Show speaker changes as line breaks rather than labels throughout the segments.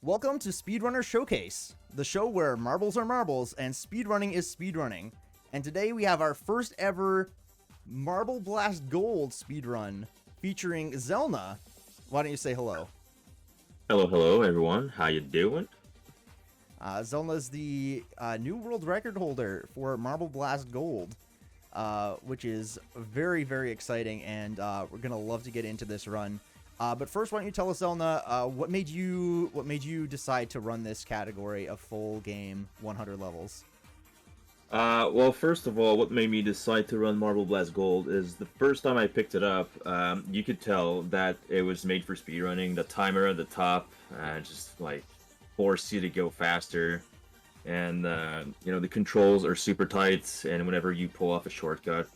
Welcome to Speedrunner Showcase, the show where marbles are marbles and speedrunning is speedrunning. And today we have our first ever Marble Blast Gold speedrun featuring Xelna. Why don't you say hello?
Hello, everyone. How you doing?
Xelna's the new world record holder for Marble Blast Gold, which is very, very exciting, and we're gonna love to get into this run. But first, why don't you tell us, Xelna, what made you decide to run this category of full game 100 levels?
Well, first of all, what made me decide to run Marble Blast Gold is the first time I picked it up, you could tell that it was made for speedrunning. The timer at the top just like forced you to go faster, and the controls are super tight, and whenever you pull off a shortcut,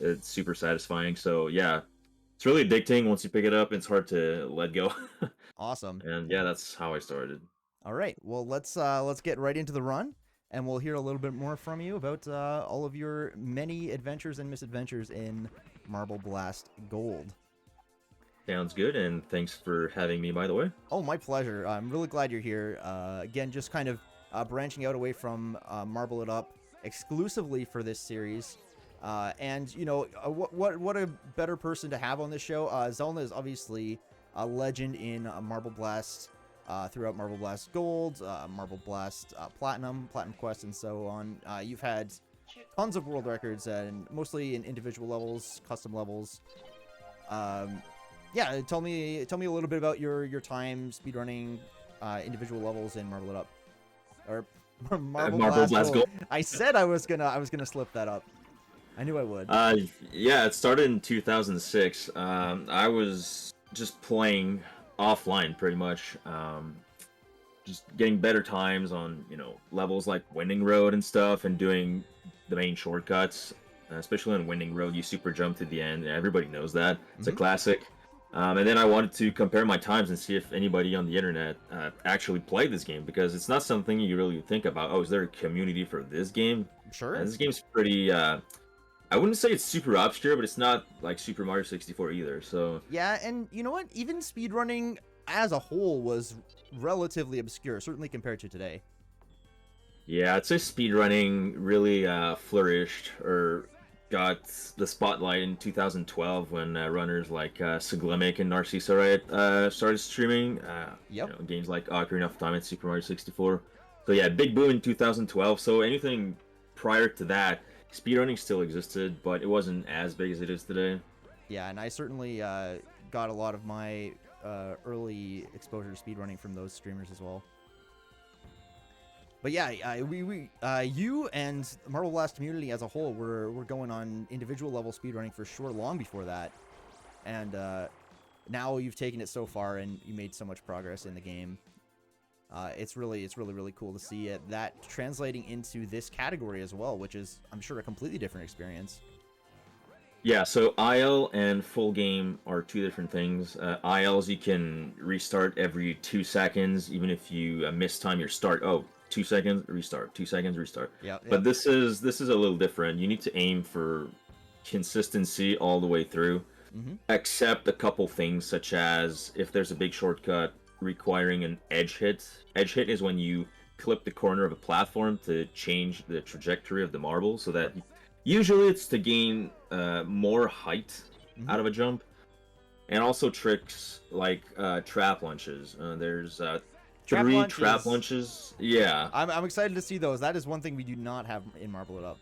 it's super satisfying. So yeah, it's really addicting once you pick it up. It's hard to let go.
Awesome.
And yeah, that's how I started.
All right, well let's get right into the run, and we'll hear a little bit more from you about all of your many adventures and misadventures in Marble Blast Gold.
Sounds good, and thanks for having me, by the way.
Oh, my pleasure. I'm really glad you're here. Again, just kind of branching out away from Marble It Up exclusively for this series. And, you know, what a better person to have on this show. Xelna is obviously a legend in Marble Blast, throughout Marble Blast Gold, Marble Blast Platinum Quest, and so on. You've had tons of world records, and mostly in individual levels, custom levels. Yeah, tell me a little bit about your time speedrunning individual levels in Marble It Up, or Marble Blast Gold. I said I was gonna slip that up. I knew I would.
Yeah, it started in 2006. I was just playing offline pretty much, just getting better times on levels like Winding Road and stuff, and doing the main shortcuts. Especially on Winding Road, you super jump to the end. Everybody knows that. It's a classic. And then I wanted to compare my times and see if anybody on the internet actually played this game, because it's not something you really think about. Oh, is there a community for this game?
Sure.
This game's pretty, I wouldn't say it's super obscure, but it's not like Super Mario 64 either, so...
Yeah, and you know what? Even speedrunning as a whole was relatively obscure, certainly compared to today.
Yeah, I'd say speedrunning really flourished, or got the spotlight in 2012 when runners like Siglimic and Narcisa Riot started streaming games like Ocarina of Time and Super Mario 64. So yeah, big boom in 2012. So anything prior to that, speedrunning still existed, but it wasn't as big as it is today.
Yeah, and I certainly got a lot of my early exposure to speedrunning from those streamers as well. But yeah, you and the Marble Blast community as a whole were going on individual level speedrunning for sure long before that, and now you've taken it so far and you made so much progress in the game. It's really cool to see that translating into this category as well, which is, I'm sure, a completely different experience.
Yeah, so IL and full game are two different things. ILs, you can restart every 2 seconds, even if you miss time your start. Oh, 2 seconds, restart. 2 seconds, restart.
Yeah.
But this is a little different. You need to aim for consistency all the way through, except a couple things, such as if there's a big shortcut requiring an edge hit. Edge hit is when you clip the corner of a platform to change the trajectory of the marble, so that usually it's to gain more height out of a jump. And also tricks like trap launches. There's three trap launches. Yeah.
I'm excited to see those. That is one thing we do not have in Marble It Up.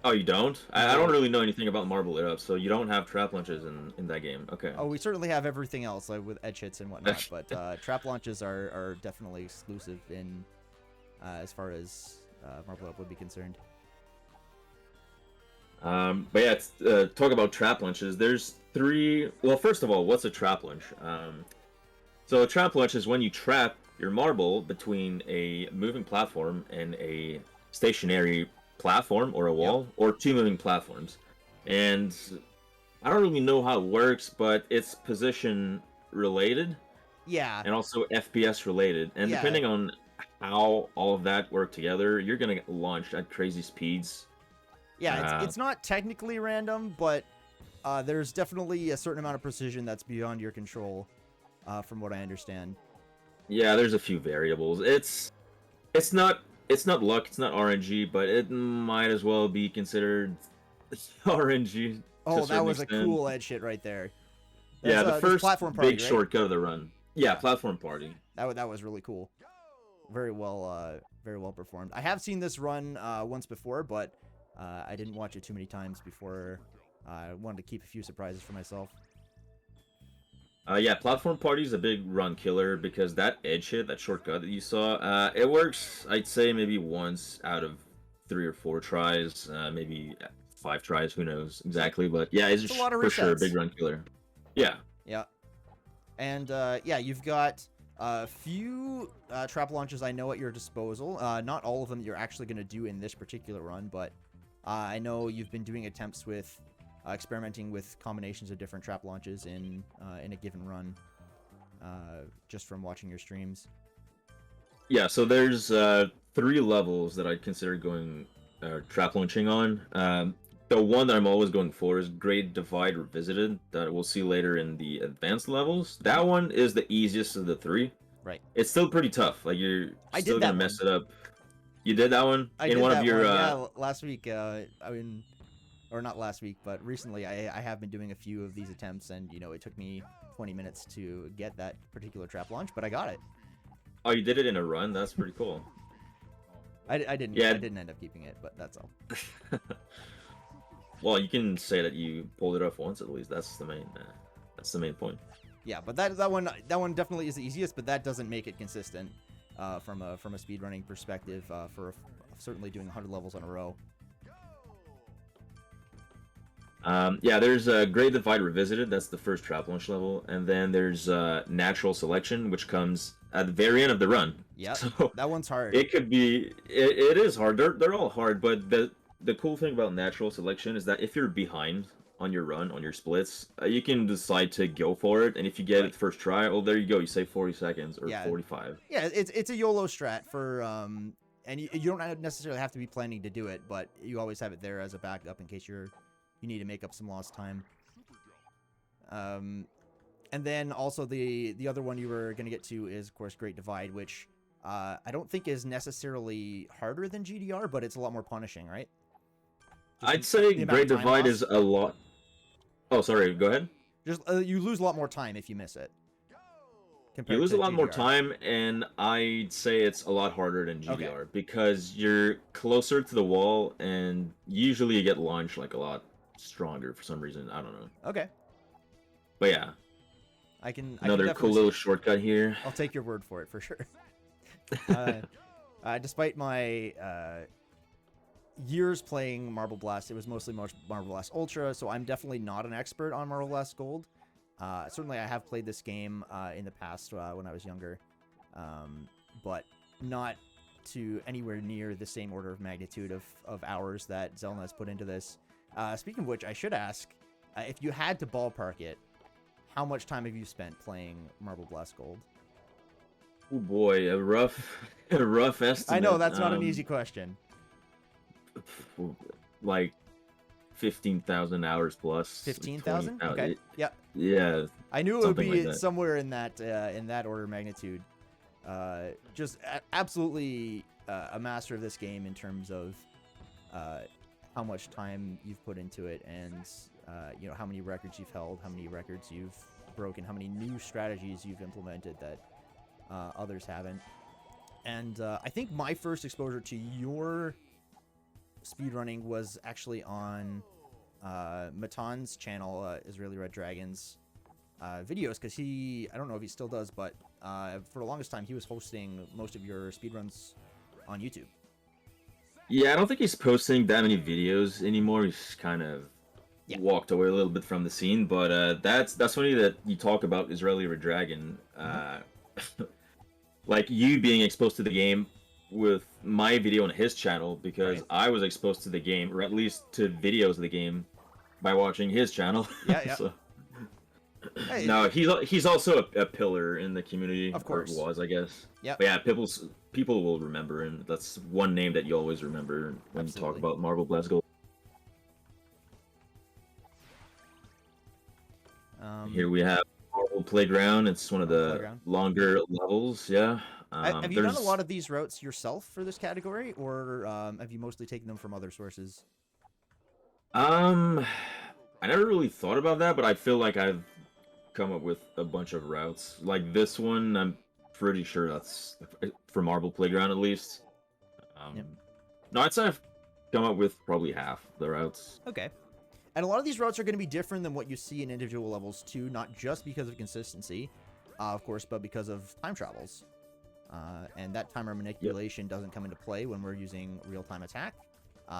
Oh, you don't? I don't really know anything about Marble It Up, so you don't have trap launches in that game. Okay.
Oh, we certainly have everything else, like with edge hits and whatnot, but trap launches are definitely exclusive in as far as Marble It Up would be concerned.
But yeah, talk about trap launches. There's three. Well, first of all, what's a trap launch? So a trap launch is when you trap your marble between a moving platform and a stationary platform or a wall, or two moving platforms. And I don't really know how it works, but it's position related.
Yeah.
And also FPS related. And depending on how all of that work together, you're gonna get launched at crazy speeds.
Yeah, it's not technically random, but there's definitely a certain amount of precision that's beyond your control, from what I understand.
Yeah, there's a few variables. It's not it's not luck, it's not RNG, but it might as well be considered RNG to a
Oh, that
certain
was a
extent.
cool edge hit right there.
Yeah, the
That's
first
platform
big
party, right?
shortcut of the run. Yeah,
Yeah,
platform party.
that was really cool. Very well performed. I have seen this run once before, but I didn't watch it too many times before. I wanted to keep a few surprises for myself.
Yeah, platform party is a big run killer because that edge hit, that shortcut that you saw, it works. I'd say maybe once out of 3 or 4 tries, maybe 5 tries. Who knows exactly? But yeah, it's
It's a lot of
for sure a big
resets.
run killer. Yeah.
Yeah, and yeah, you've got a few trap launches I know at your disposal. Not all of them you're actually going to do in this particular run, but I know you've been doing attempts with experimenting with combinations of different trap launches in a given run, just from watching your streams.
Yeah, so there's 3 levels that I'd consider going trap launching on. The one that I'm always going for is Great Divide Revisited, that we'll see later in the advanced levels. That one is the easiest of the 3.
Right.
It's still pretty tough. Like, you're
I
still
did
gonna
that one.
mess it up. You did that one
I
in
did
one of
that
your
one. Yeah, last week. I mean, or not last week, but recently I have been doing a few of these attempts, and it took me 20 minutes to get that particular trap launch, but I got it.
Oh, you did it in a run? That's pretty cool.
I didn't.
Yeah.
I didn't end up keeping it, but that's all.
Well, you can say that you pulled it off once at least. That's the main point.
Yeah, but that one definitely is the easiest, but that doesn't make it consistent from a speedrunning perspective for certainly doing 100 levels in a row.
Yeah, there's Great Divide Revisited. That's the first trap launch level, and then there's Natural Selection, which comes at the very end of the run.
Yeah,
So
that one's hard.
it could be. It is hard. They're all hard, but the cool thing about Natural Selection is that if you're behind on your run, on your splits, you can decide to go for it, and if you get it first try, oh, there you go. You save 40 seconds or 45.
Yeah, it's a YOLO strat for and you don't necessarily have to be planning to do it, but you always have it there as a backup in case you need to make up some lost time. And then also the other one you were going to get to is, of course, Great Divide, which I don't think is necessarily harder than GDR, but it's a lot more punishing, right?
I'd say Great Divide is a lot. Oh, sorry. Go ahead.
Just you lose a lot more time if you miss it.
You lose a lot more time, and I'd say it's a lot harder than GDR because you're closer to the wall, and usually you get launched like a lot stronger for some reason. I don't know.
Okay.
But yeah. Another cool little shortcut here.
I'll take your word for it for sure. Despite my years playing Marble Blast, it was mostly Marble Blast Ultra, so I'm definitely not an expert on Marble Blast Gold. Certainly I have played this game in the past when I was younger, but not to anywhere near the same order of magnitude of hours that Xelna has put into this. Speaking of which, I should ask, if you had to ballpark it, how much time have you spent playing Marble Blast Gold?
Oh boy, a rough estimate.
I know, that's not an easy question.
Like 15,000 hours plus.
15,000? Okay. Yeah.
Yeah.
I knew it would be like somewhere in that order of magnitude. Just absolutely a master of this game in terms of how much time you've put into it, and how many records you've held, how many records you've broken, how many new strategies you've implemented that others haven't. And I think my first exposure to your speedrunning was actually on Matan's channel, Israeli Red Dragons videos, because I don't know if he still does, but for the longest time he was hosting most of your speedruns on YouTube.
Yeah, I don't think he's posting that many videos anymore. He's kind of walked away a little bit from the scene, but that's funny that you talk about Israeli Red Dragon. Like you being exposed to the game with my video on his channel, because I was exposed to the game, or at least to videos of the game, by watching his channel.
Yeah.
So, hey, no, he's also a pillar in the community.
Of course,
or was, I guess.
Yeah.
But yeah, people will remember, and that's one name that you always remember when you talk about Marble Blast Gold. Here we have Marble Playground. It's one of
Marble
the
Playground.
longer levels. Yeah.
Have you done a lot of these routes yourself for this category, or have you mostly taken them from other sources?
Um, I never really thought about that, but I feel like I've come up with a bunch of routes. Like this one, I'm pretty sure that's for Marble Playground at least.
Yep.
No, I'd say I've come up with probably half the routes.
Okay. And a lot of these routes are going to be different than what you see in individual levels too, not just because of consistency, of course, but because of time travels. And that timer manipulation doesn't come into play when we're using real-time attack.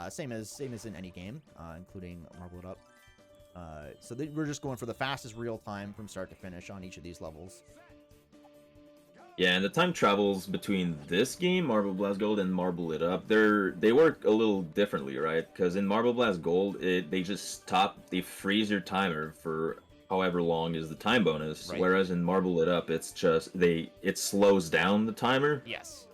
Same as in any game, including Marble It Up. So we're just going for the fastest real time from start to finish on each of these levels.
Yeah, and the time travels between this game, Marble Blast Gold, and Marble It Up, they work a little differently, right? Because in Marble Blast Gold, they just stop, they freeze your timer for however long is the time bonus.
Right.
Whereas in Marble It Up, it's just it slows down the timer.
Yes.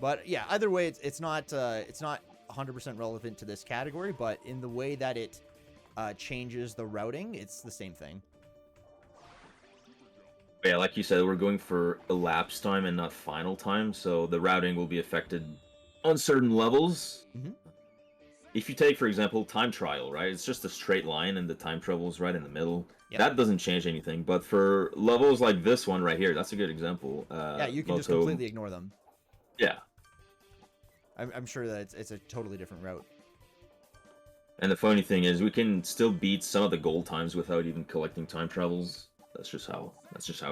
But yeah, either way, it's not 100% relevant to this category, but in the way that it changes the routing, it's the same thing.
Yeah, like you said, we're going for elapsed time and not final time, so the routing will be affected on certain levels.
Mm-hmm.
If you take, for example, time trial, right? It's just a straight line and the time travel is right in the middle.
Yep.
That doesn't change anything. But for levels like this one right here, that's a good example.
Yeah, you can just completely ignore them.
Yeah.
I'm sure that it's a totally different route.
And the funny thing is, we can still beat some of the gold times without even collecting time travels. That's just how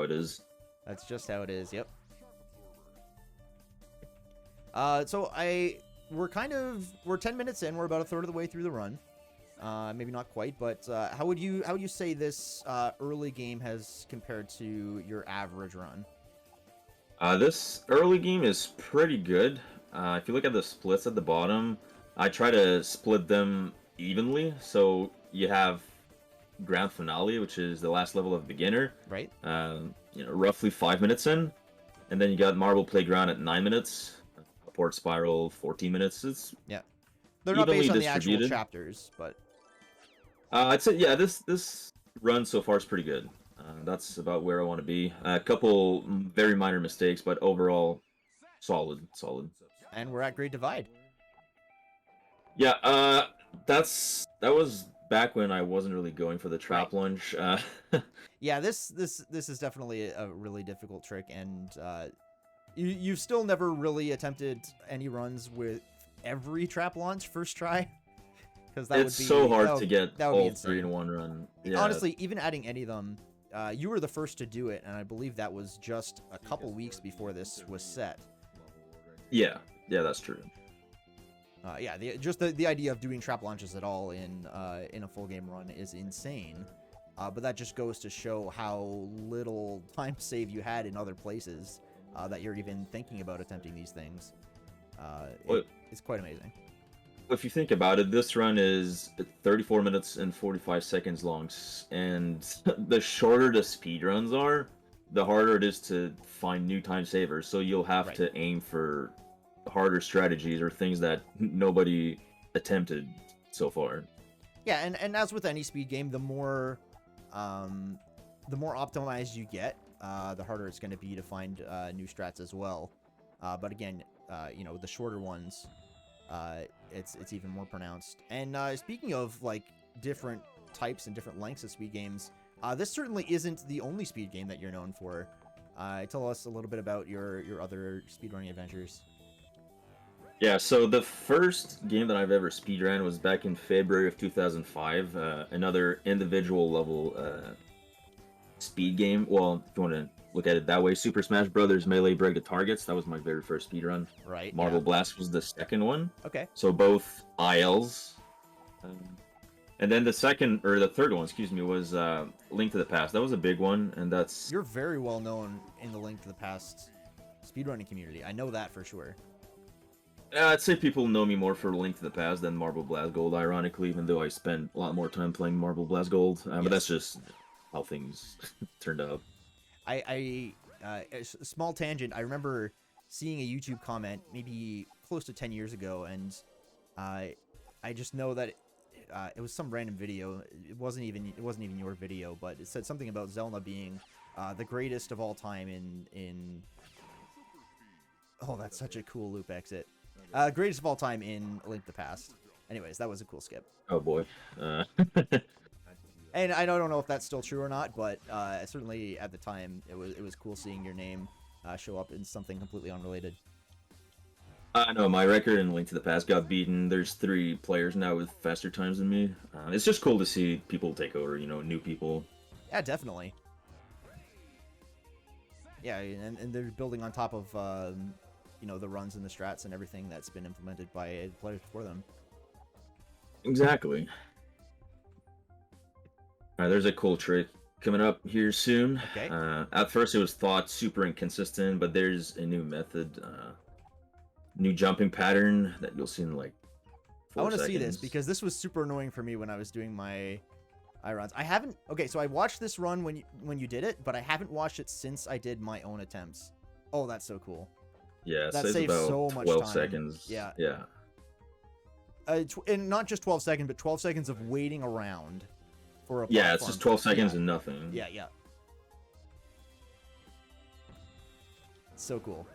it is.
That's just how it is. Yep. So we're 10 minutes in. We're about a third of the way through the run. Maybe not quite, but how would you say this early game has compared to your average run?
This early game is pretty good. If you look at the splits at the bottom, I try to split them evenly. So you have Grand Finale, which is the last level of Beginner.
Right.
Roughly 5 minutes in. And then you got Marble Playground at 9 minutes. Port Spiral, 14 minutes. It's
they're not based on the
distributed.
actual chapters, but
I'd say this run so far is pretty good. That's about where I want to be. A couple very minor mistakes, but overall, solid.
And we're at Great Divide.
Yeah, that was back when I wasn't really going for the trap lunge.
Yeah, this is definitely a really difficult trick, and you've still never really attempted any runs with every trap launch first try, because
it's so hard to get all three in one run. Yeah.
Honestly, even adding any of them, you were the first to do it, and I believe that was just a couple weeks before this was set.
Yeah, that's true.
Yeah, the idea of doing trap launches at all in a full game run is insane. But that just goes to show how little time save you had in other places that you're even thinking about attempting these things. It's quite amazing.
If you think about it, this run is 34 minutes and 45 seconds long, and the shorter the speed runs are, the harder it is to find new time savers. So you'll have to aim for harder strategies or things that nobody attempted so far.
Yeah, and as with any speed game, the more optimized you get, the harder it's going to be to find new strats as well. But again, the shorter ones, it's even more pronounced. And speaking of like different types and different lengths of speed games, this certainly isn't the only speed game that you're known for. Tell us a little bit about your other speedrunning adventures.
Yeah, so the first game that I've ever speedrun was back in February of 2005. Another individual level speed game. Well, if you want to look at it that way, Super Smash Brothers Melee Break the Targets. That was my very first speedrun.
Right.
Marble Blast was the second one.
Okay.
So both ILs. And then the third one, was Link to the Past. That was a big one, and that's...
You're very well known in the Link to the Past speedrunning community. I know that for sure.
I'd say people know me more for Link to the Past than Marble Blast Gold, ironically, even though I spent a lot more time playing Marble Blast Gold. But that's just how things turned out.
A small tangent, I remember seeing a YouTube comment maybe close to 10 years ago, and I just know that it was some random video. It wasn't even your video, but it said something about Xelna being the greatest of all time in. Oh, that's such a cool loop exit. Greatest of all time in Link to the Past. Anyways, that was a cool skip.
Oh boy.
And I don't know if that's still true or not, but certainly at the time it was cool seeing your name show up in something completely unrelated.
I know my record in Link to the Past got beaten. There's 3 players now with faster times than me. It's just cool to see people take over. New people.
Yeah, definitely. Yeah, and they're building on top of the runs and the strats and everything that's been implemented by players before them.
Exactly. There's a cool trick coming up here soon.
Okay.
At first, it was thought super inconsistent, but there's a new method, new jumping pattern that you'll see in like 4
I want to
seconds.
see this because this was super annoying for me when I was doing my runs. I haven't. Okay, so I watched this run when you did it, but I haven't watched it since I did my own attempts. Oh, that's so cool.
Yeah,
that
saves
saves
about
so much
12
time.
seconds.
Yeah.
Yeah.
And not just 12 seconds, but 12 seconds of waiting around for a
Yeah, it's
platform.
just 12 seconds
Yeah.
and nothing.
Yeah. So cool.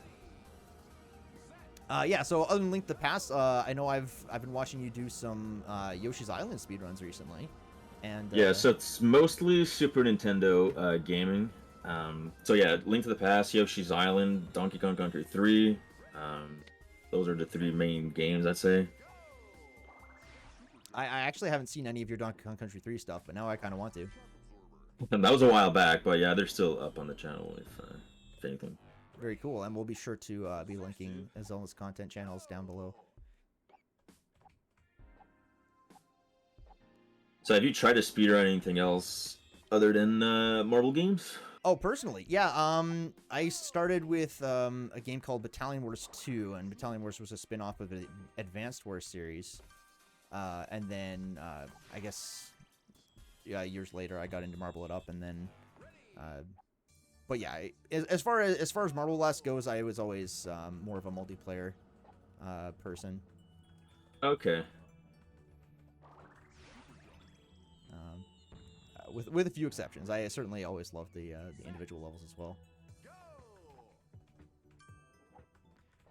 Yeah, so other than Link to the Past, I know I've been watching you do some Yoshi's Island speedruns recently. And
Yeah, so it's mostly Super Nintendo gaming. So yeah, Link to the Past, Yoshi's Island, Donkey Kong Country 3. Those are the 3 main games, I'd say.
I actually haven't seen any of your Donkey Kong Country 3 stuff, but now I kind of want to.
And that was a while back, but yeah, they're still up on the channel if anything.
Very cool, and we'll be sure to be linking Xelna's content channels down below.
So have you tried to speedrun anything else other than Marvel games?
Oh, personally, yeah. I started with a game called Battalion Wars 2, and Battalion Wars was a spin-off of the Advanced Wars series. And then I guess years later I got into Marble It Up, and then but yeah, as far as Marble Blast goes, I was always more of a multiplayer person.
Okay.
With a few exceptions, I certainly always loved the individual levels as well.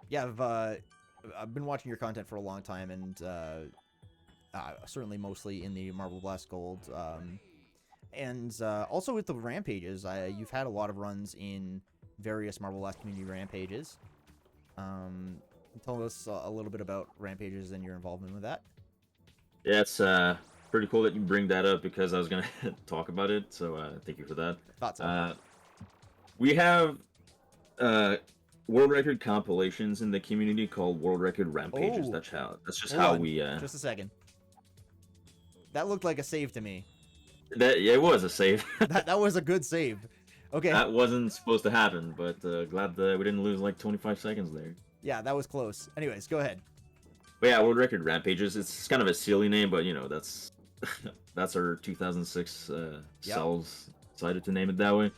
Yeah, I've been watching your content for a long time, and certainly mostly in the Marble Blast Gold, and also with the Rampages. You've had a lot of runs in various Marble Blast community Rampages. Tell us a little bit about Rampages and your involvement with that.
Yeah, it's pretty cool that you bring that up because I was gonna talk about it. So thank you for that.
Thoughts on
we have world record compilations in the community called World Record Rampages.
Oh.
That's just
Hold
how
on,
we.
Just a second. That looked like a save to me.
It was a save.
that was a good save. Okay.
That wasn't supposed to happen, but glad that we didn't lose like 25 seconds there.
Yeah, that was close. Anyways, go ahead.
But yeah, World Record Rampages. It's kind of a silly name, but that's that's our 2006 selves decided to name it that way.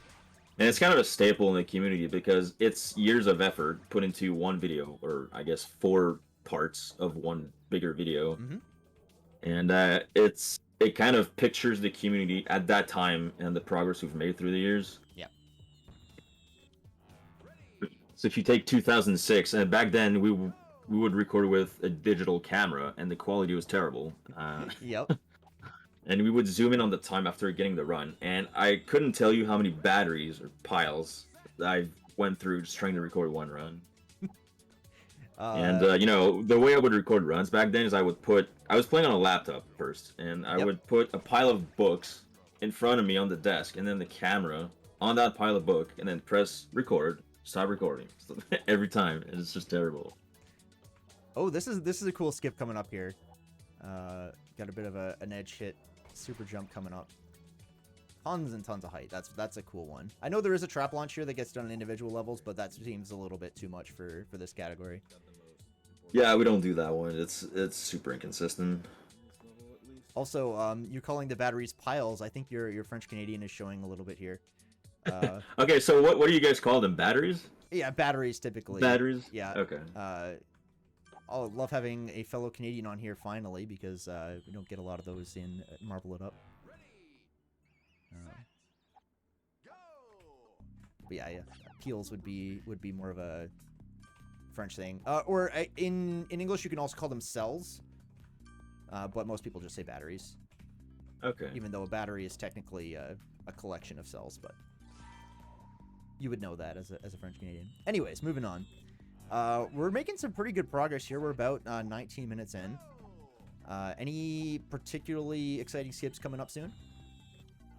And it's kind of a staple in the community because it's years of effort put into one video, or I guess 4 parts of one bigger video.
Mm-hmm.
And it kind of pictures the community at that time and the progress we've made through the years.
Yeah.
So if you take 2006, and back then we would record with a digital camera, and the quality was terrible.
Yep.
And we would zoom in on the time after getting the run, and I couldn't tell you how many batteries or piles I went through just trying to record one run. And the way I would record runs back then is I was playing on a laptop first, and I would put a pile of books in front of me on the desk, and then the camera on that pile of book, and then press record, stop recording every time, and it's just terrible.
Oh, this is a cool skip coming up here. Got a bit of an edge hit super jump coming up. Tons and tons of height. That's a cool one. I know there is a trap launch here that gets done on individual levels, but that seems a little bit too much for this category.
Yeah, we don't do that one. It's super inconsistent.
Also, you calling the batteries piles, I think your French Canadian is showing a little bit here.
Okay, so what do you guys call them? Batteries?
Yeah, batteries typically.
Batteries?
Yeah.
Okay.
I'll love having a fellow Canadian on here finally, because we don't get a lot of those in Marble It Up. But yeah, peels would be more of a French thing. Or in English, you can also call them cells. But most people just say batteries.
Okay.
Even though a battery is technically a collection of cells, but you would know that as a French Canadian. Anyways, moving on. We're making some pretty good progress here. We're about 19 minutes in. Any particularly exciting skips coming up soon?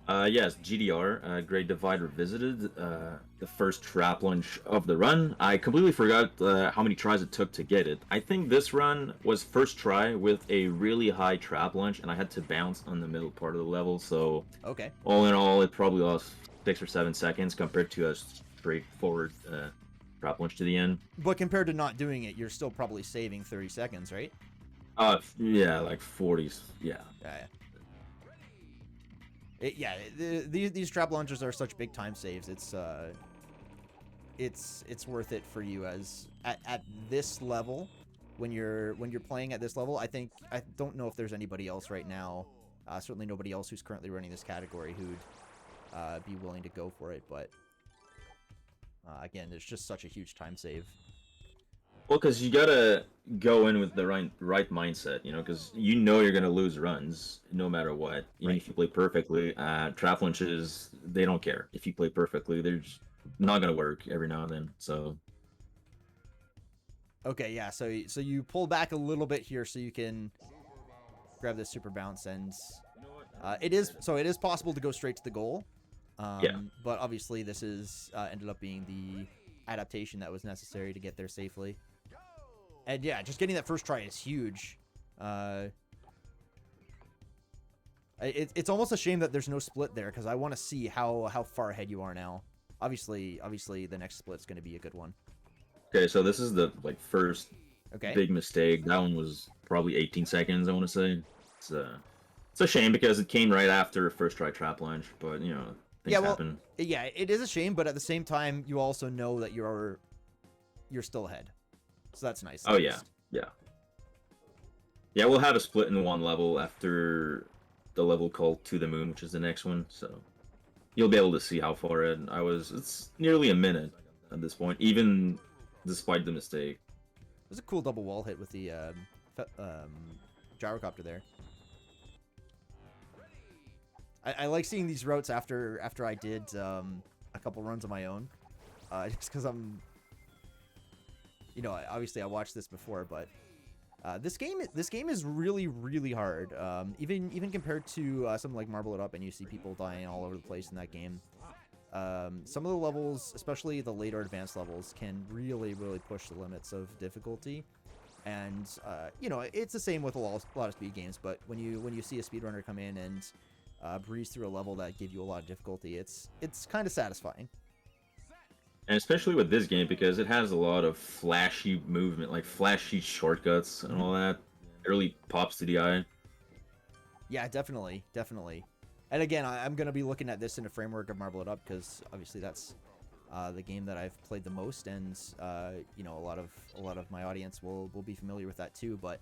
Yes, GDR, Great Divide Revisited, the first trap launch of the run. I completely forgot how many tries it took to get it. I think this run was first try with a really high trap launch, and I had to bounce on the middle part of the level, so
Okay.
all in all, it probably lost 6 or 7 seconds compared to a straightforward trap launch to the end.
But compared to not doing it, you're still probably saving 30 seconds, right?
Yeah, like 40s, yeah.
These trap launchers are such big time saves. It's worth it for you as at this level, when you're playing at this level. I don't know if there's anybody else right now, certainly nobody else who's currently running this category who'd be willing to go for it. But again, there's just such a huge time save.
Well, because you gotta go in with the right mindset, because you're gonna lose runs no matter what. Even if you play perfectly, trap launches, they don't care. If you play perfectly, they're just not gonna work every now and then. So.
Okay, yeah. So you pull back a little bit here, so you can grab this super bounce, and it is possible to go straight to the goal.
Yeah.
But obviously, this is ended up being the adaptation that was necessary to get there safely. And yeah, just getting that first try is huge. It's almost a shame that there's no split there, because I want to see how far ahead you are now. Obviously, the next split's going to be a good one.
Okay, so this is the first big mistake. That one was probably 18 seconds, I want to say. It's a shame because it came right after first try trap launch, but things happen.
Yeah, it is a shame, but at the same time, you also know that you're still ahead. So that's nice.
Oh, yeah. Yeah, we'll have a split in one level after the level called To the Moon, which is the next one. So you'll be able to see how far in I was. It's nearly a minute at this point, even despite the mistake.
It was a cool double wall hit with the gyrocopter there. I like seeing these routes after I did a couple runs of my own, just because I'm... obviously I watched this before, but this game is really, really hard. Even compared to something like Marble It Up, and you see people dying all over the place in that game. Some of the levels, especially the later advanced levels, can really, really push the limits of difficulty. And it's the same with a lot of speed games. But when you see a speedrunner come in and breeze through a level that give you a lot of difficulty, it's kind of satisfying.
And especially with this game, because it has a lot of flashy movement, like flashy shortcuts and all that. It really pops to the eye.
Yeah, definitely. And again, I'm going to be looking at this in a framework of Marble It Up, because obviously that's the game that I've played the most, and a lot of my audience will be familiar with that too. But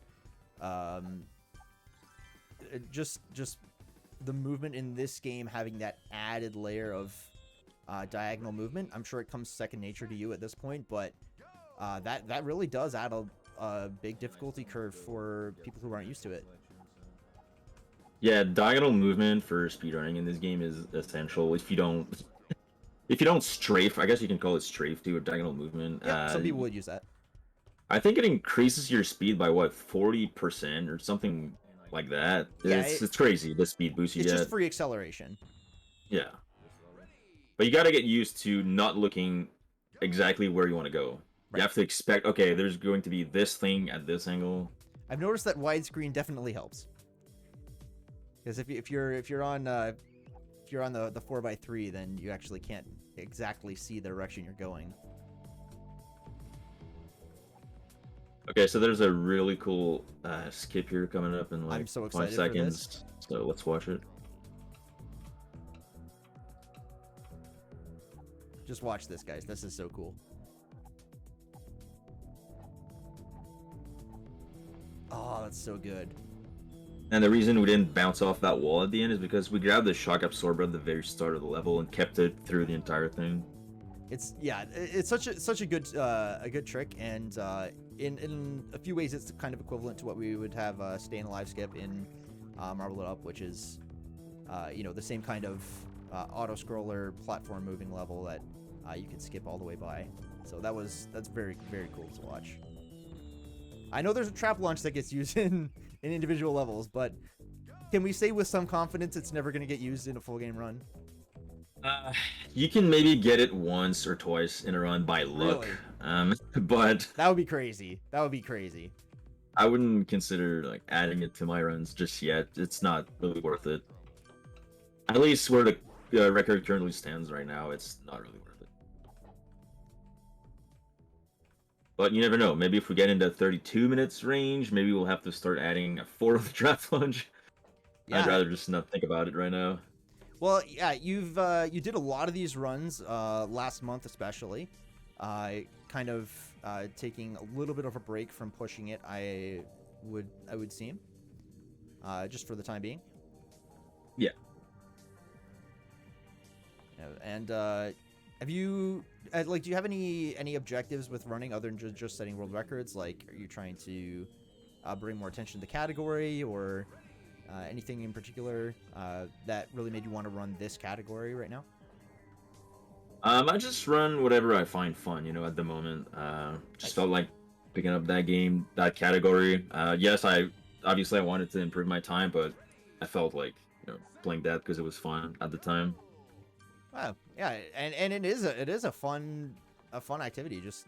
just the movement in this game, having that added layer of diagonal movement, I'm sure it comes second nature to you at this point, but that really does add a big difficulty curve for people who aren't used to it.
Yeah, diagonal movement for speedrunning in this game is essential. If you don't strafe, I guess you can call it strafe too, a diagonal movement.
Yeah, some people would use that.
I think it increases your speed by what, 40% or something like that.
Yeah,
it's crazy, the speed boost you get.
It's just free acceleration.
Yeah. But you gotta get used to not looking exactly where you want to go. Right. You have to expect, okay, there's going to be this thing at this angle.
I've noticed that widescreen definitely helps. Because if you're on the 4x3, then you actually can't exactly see the direction you're going.
Okay, so there's a really cool skip here coming up in like
I'm so
5 seconds. So let's watch it.
Just watch this, guys. This is so cool. Oh, that's so good.
And the reason we didn't bounce off that wall at the end is because we grabbed the shock absorber at the very start of the level and kept it through the entire thing.
It's such a good trick, and in a few ways it's kind of equivalent to what we would have staying alive skip in Marble It Up, which is the same kind of auto scroller platform moving level that you can skip all the way by. So that's very, very cool to watch. I know there's a trap launch that gets used in individual levels, but can we say with some confidence it's never going to get used in a full game run?
You can maybe get it once or twice in a run by luck,
Really?
but
That would be crazy. That would be crazy.
I wouldn't consider like adding it to my runs just yet. It's not really worth it. At least where the record currently stands right now, it's not really worth it. But you never know. Maybe if we get into 32 minutes range, maybe we'll have to start adding a 4th trap plunge.
Yeah.
I'd rather just not think about it right now.
Well, yeah, you did a lot of these runs last month, especially. Kind of taking a little bit of a break from pushing it. I would seem, just for the time being.
Yeah.
And have you do you have any objectives with running other than just setting world records? Like, are you trying to bring more attention to the category, or anything in particular that really made you want to run this category right now?
I just run whatever I find fun, at the moment. Just felt like picking up that game, that category. Yes, I wanted to improve my time, but I felt like, playing that because it was fun at the time.
Wow, yeah, and it is a fun activity, just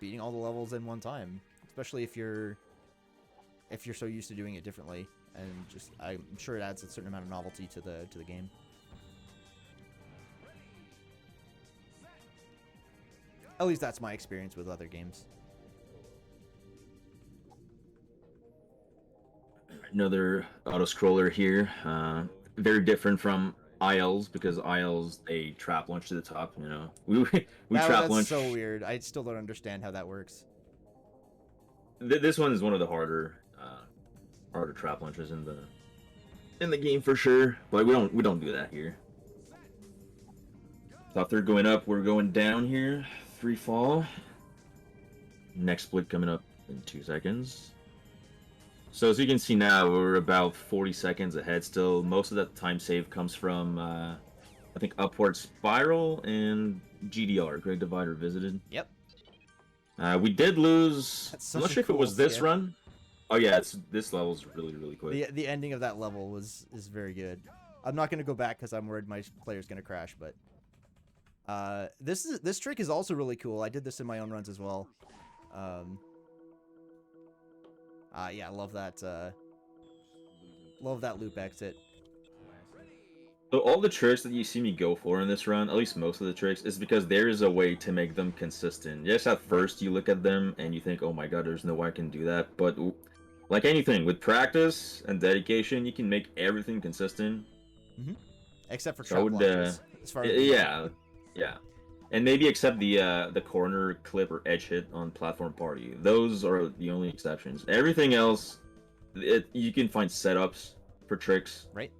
beating all the levels in one time, especially if you're so used to doing it differently, and just I'm sure it adds a certain amount of novelty to the game. At least that's my experience with other games.
Another auto scroller here. Very different from ILs, because ILs they trap launch to the top. We trap launch.
That's so weird. I still don't understand how that works.
This one is one of the harder trap launches in the game for sure. But we don't do that here. Top third going up, we're going down here. 3 fall. Next split coming up in 2 seconds. So as you can see now, we're about 40 seconds ahead still. Most of that time save comes from, I think, Upward Spiral and GDR, Great Divider Visited.
Yep.
We did lose... I'm not sure if it was this
skip.
run. Oh yeah, this level's really, really quick.
The ending of that level is very good. I'm not going to go back because I'm worried my player's going to crash, but... this trick is also really cool. I did this in my own runs as well. Yeah, I love that loop exit.
So all the tricks that you see me go for in this run, at least most of the tricks, is because there is a way to make them consistent. Yes, at first you look at them and you think, oh my god, there's no way I can do that. But like anything, with practice and dedication, you can make everything consistent.
Mm-hmm. Except for trap launches.
Yeah. And maybe except the corner clip or edge hit on Platform Party. Those are the only exceptions. Everything else, you can find setups for tricks.
Right.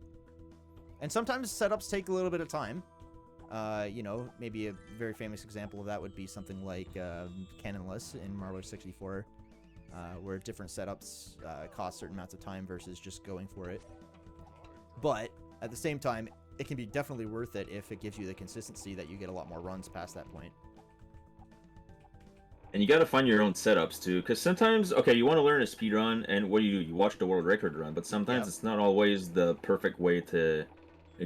And sometimes setups take a little bit of time. Maybe a very famous example of that would be something like Cannonless in Marble 64, where different setups cost certain amounts of time versus just going for it. But at the same time, it can be definitely worth it if it gives you the consistency that you get a lot more runs past that point.
And you got to find your own setups too, because sometimes, okay, you want to learn a speed run, and what do? You watch the world record run, but sometimes it's not always the perfect way to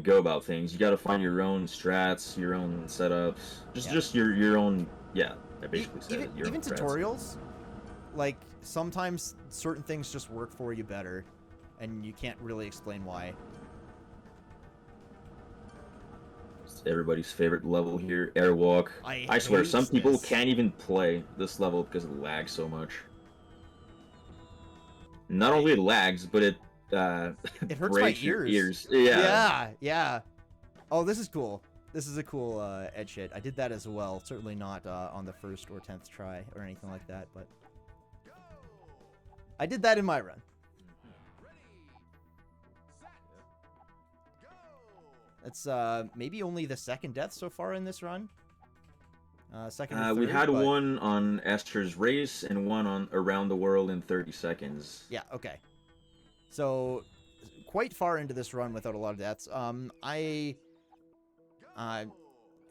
go about things. You got to find your own strats, your own setups, just your own. Yeah, I basically said it.
Even tutorials, like sometimes certain things just work for you better, and you can't really explain why.
Everybody's favorite level here, Airwalk. I swear, some people can't even play this level because it lags so much. Not only it lags, but it
hurts my ears. Yeah. Oh, this is cool. This is a cool edge hit. I did that as well. Certainly not on the first or 10th try or anything like that, but I did that in my run. It's maybe only the second death so far in this run. Second or third,
we had
but...
one on Esther's race and one on Around the World in 30 seconds.
Yeah, okay. So, quite far into this run without a lot of deaths.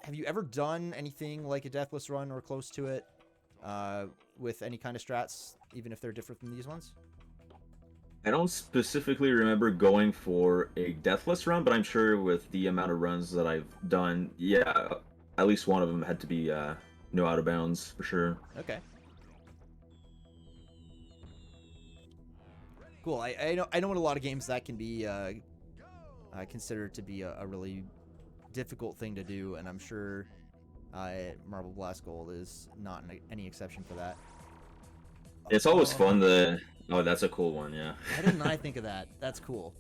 Have you ever done anything like a deathless run or close to it with any kind of strats, even if they're different from these ones?
I don't specifically remember going for a deathless run, but I'm sure with the amount of runs that I've done, yeah, at least one of them had to be no out of bounds for sure.
Okay. Cool. I know in a lot of games that can be considered to be a really difficult thing to do, and I'm sure Marble Blast Gold is not any exception for that.
It's always fun to... Oh, that's a cool one, yeah.
Why didn't I think of that? That's cool.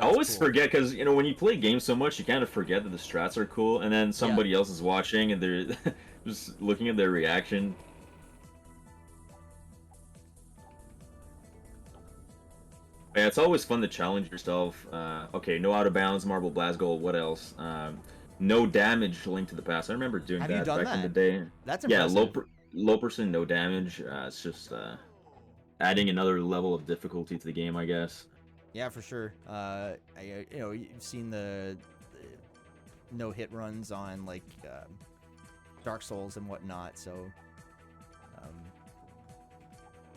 I always forget, because, you know, when you play games so much, you kind of forget that the strats are cool, and then somebody else is watching, and they're just looking at their reaction. Yeah, it's always fun to challenge yourself. Okay, no out of bounds, Marble Blast Gold, what else? No damage linked to the past. I remember doing that back in the day.
That's impressive.
Yeah, low percent, no damage. It's just adding another level of difficulty to the game, I guess.
Yeah, for sure. You know, you've seen the no hit runs on like Dark Souls and whatnot, so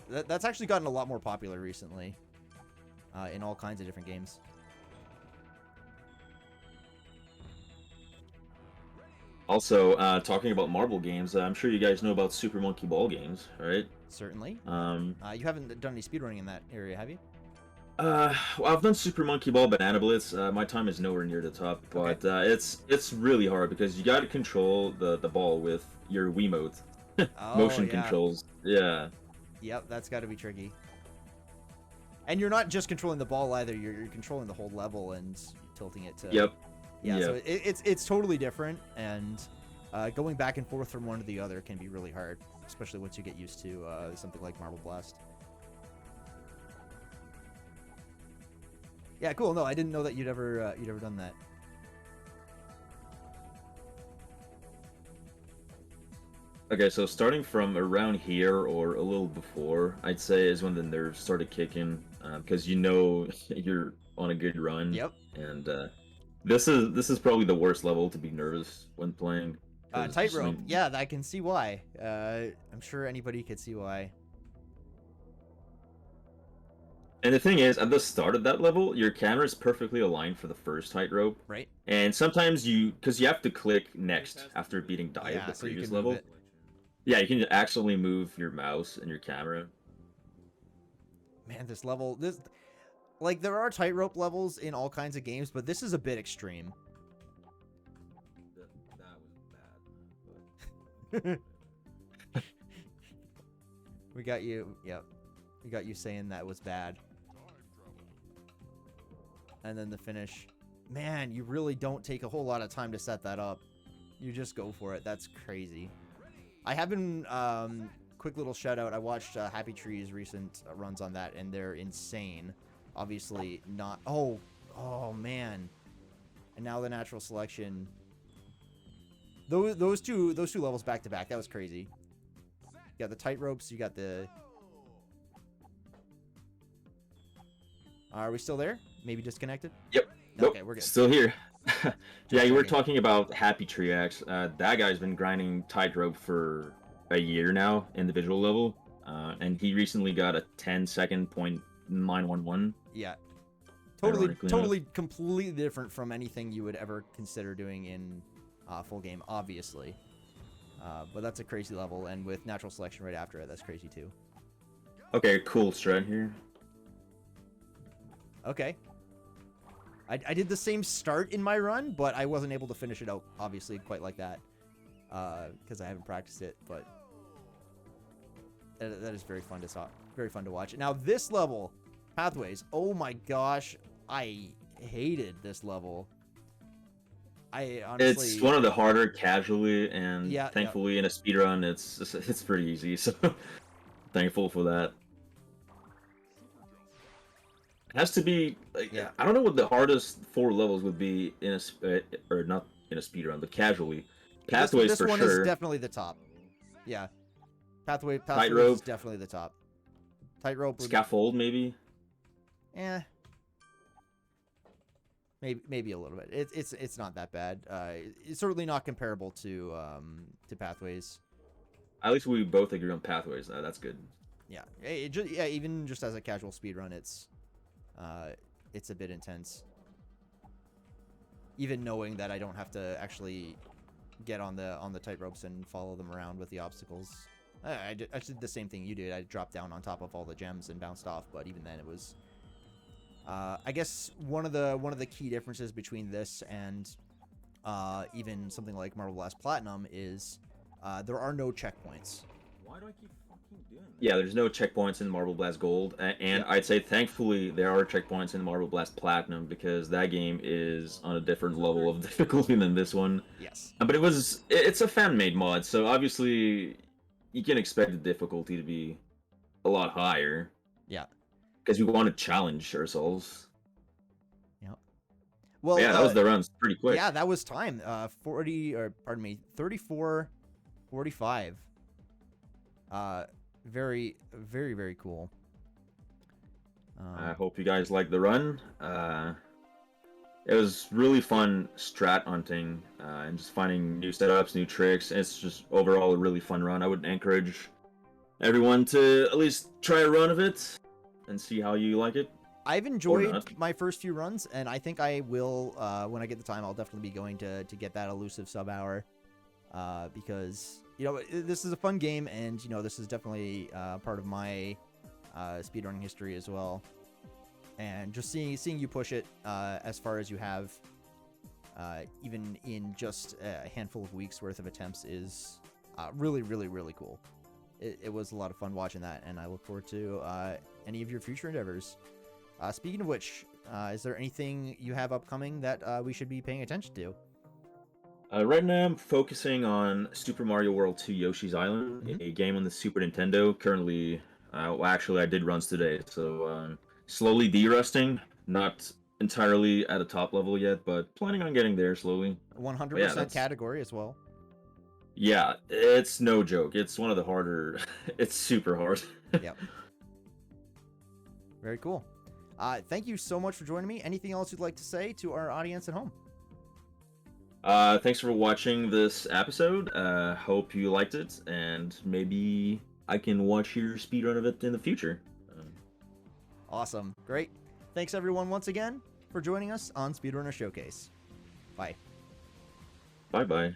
that's actually gotten a lot more popular recently in all kinds of different games.
Also, talking about marble games, I'm sure you guys know about Super Monkey Ball games, right?
Certainly. You haven't done any speedrunning in that area, have you?
Well, I've done Super Monkey Ball, Banana Blitz. My time is nowhere near the top, but it's really hard because you got to control the ball with your Wiimote. Motion controls. Yeah.
Yep, that's got to be tricky. And you're not just controlling the ball either. You're controlling the whole level and tilting it to.
Yep.
Yeah. So it's totally different, and going back and forth from one to the other can be really hard, especially once you get used to something like Marble Blast. Yeah, cool. No, I didn't know that you'd ever done that.
Okay, so starting from around here or a little before, I'd say is when the nerves started kicking, because you know you're on a good run.
Yep.
And this is probably the worst level to be nervous when playing.
Tightrope. Yeah, I can see why. I'm sure anybody could see why.
And the thing is, at the start of that level, your camera is perfectly aligned for the first tightrope.
Right.
And sometimes because you have to click next after beating Dive, the previous level. Yeah, you can actually move your mouse and your camera.
Man, this level, like, there are tightrope levels in all kinds of games, but this is a bit extreme.
That was bad.
We got you. Yep. We got you saying that was bad. And then the finish. Man, you really don't take a whole lot of time to set that up. You just go for it. That's crazy. I have been, quick little shout out. I watched Happy Tree's recent runs on that, and they're insane. Obviously not. Oh man. And now the natural selection. Those two levels back to back. That was crazy. You got the tight ropes. You got the. Are we still there? Maybe disconnected?
Yep. Nope.
Okay, we're good.
Still here. Yeah, you were talking about Happy Tree X. That guy's been grinding tightrope for a year now, individual level, and he recently got a 10-second .911.
Yeah. Totally, completely different from anything you would ever consider doing in full game, obviously. But that's a crazy level, and with natural selection right after it, that's crazy too.
Okay, cool strat here.
Okay. I did the same start in my run, but I wasn't able to finish it out, obviously, quite like that. Because I haven't practiced it, but that is very fun to watch. Now, this level, Pathways, oh my gosh, I hated this level. I honestly...
It's one of the harder casually, and thankfully in a speedrun, it's pretty easy, so thankful for that. has to be like,
Yeah.
I don't know what the hardest 4 levels would be in or not in a speedrun, but casually. Pathways
This
for
one
sure.
is definitely the top. Yeah. Pathways is
Tightrope,
definitely the top. Tightrope would,
scaffold, maybe.
eh, maybe a little bit. It's not that bad. It's certainly not comparable to Pathways.
At least we both agree on pathways. That's good.
Yeah. Yeah, even just as a casual speedrun, it's a bit intense. Even knowing that I don't have to actually get on the tightropes and follow them around with the obstacles. I did the same thing you did. I dropped down on top of all the gems and bounced off, but even then it was I guess one of the key differences between this and even something like Marble Blast Platinum is there are no checkpoints.
Why do I keep fucking doing that?
Yeah, there's no checkpoints in Marble Blast Gold, and
Yeah.
I'd say thankfully there are checkpoints in Marble Blast Platinum because that game is on a different level of difficulty than this one.
Yes.
But it's a fan-made mod, so obviously you can expect the difficulty to be a lot higher.
Yeah.
Because we want to challenge ourselves.
Yep. Well,
But yeah, that was the runs pretty quick.
Yeah, that was time. 34:45. Very, very, very cool.
I hope you guys like the run. It was really fun strat hunting and just finding new setups, new tricks. It's just overall a really fun run. I would encourage everyone to at least try a run of it and see how you like it.
I've enjoyed my first few runs, and I think I will, when I get the time, I'll definitely be going to get that elusive sub-hour, because, you know, this is a fun game, and, you know, this is definitely part of my speedrunning history as well. And just seeing you push it as far as you have, even in just a handful of weeks worth of attempts, is really, really, really cool. It was a lot of fun watching that, and I look forward to any of your future endeavors. Speaking of which, is there anything you have upcoming that we should be paying attention to?
Right now, I'm focusing on Super Mario World 2 Yoshi's Island, a game on the Super Nintendo. Currently, well, actually, I did runs today, so slowly de-rusting. Not entirely at a top level yet, but planning on getting there slowly.
100% category as well.
Yeah, it's no joke. It's one of the harder. It's super hard.
Yep. Very cool. Thank you so much for joining me. Anything else you'd like to say to our audience at home?
Thanks for watching this episode. Hope you liked it, and maybe I can watch your speedrun of it in the future.
Awesome. Great. Thanks, everyone, once again for joining us on Speedrunner Showcase. Bye.
Bye-bye.